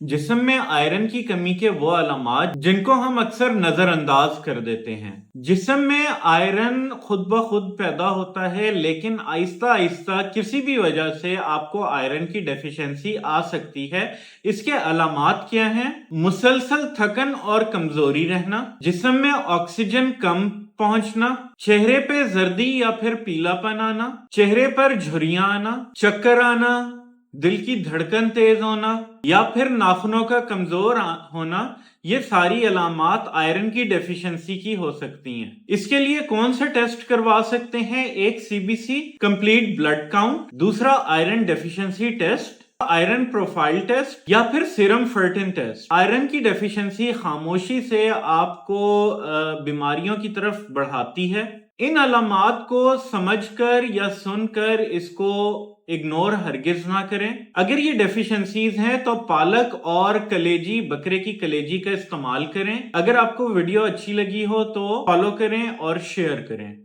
जिस्म में आयरन की कमी के वो अलामात जिनको हम अक्सर नजरअंदाज कर देते हैं। जिस्म में आयरन खुद ब खुद पैदा होता है, लेकिन आहिस्ता आहिस्ता किसी भी वजह से आपको आयरन की डेफिशिएंसी आ सकती है। इसके अलामात क्या हैं? मुसलसल थकन और कमजोरी रहना, जिस्म में ऑक्सीजन कम पहुंचना, चेहरे पे जर्दी या फिर पीलापन आना, चेहरे पर झुर्रियां आना, चक्कर आना, दिल की धड़कन तेज होना या फिर नाखूनों का कमजोर होना, ये सारी अलामात आयरन की डेफिशिएंसी की हो सकती हैं। इसके लिए कौन से टेस्ट करवा सकते हैं? एक सीबीसी कंप्लीट ब्लड काउंट, दूसरा iron deficiency test, iron profile test या फिर सीरम फर्टिन टेस्ट। आयरन की डेफिशिएंसी खामोशी से आपको बीमारियों की तरफ बढ़ाती है। इन अलामात को समझकर या सुनकर इसको इग्नोर हरगिज ना करें। अगर ये डेफिशिएंसीज हैं तो पालक और कलेजी, बकरे की कलेजी का इस्तेमाल करें। अगर आपको वीडियो अच्छी लगी हो तो फॉलो करें और शेयर करें।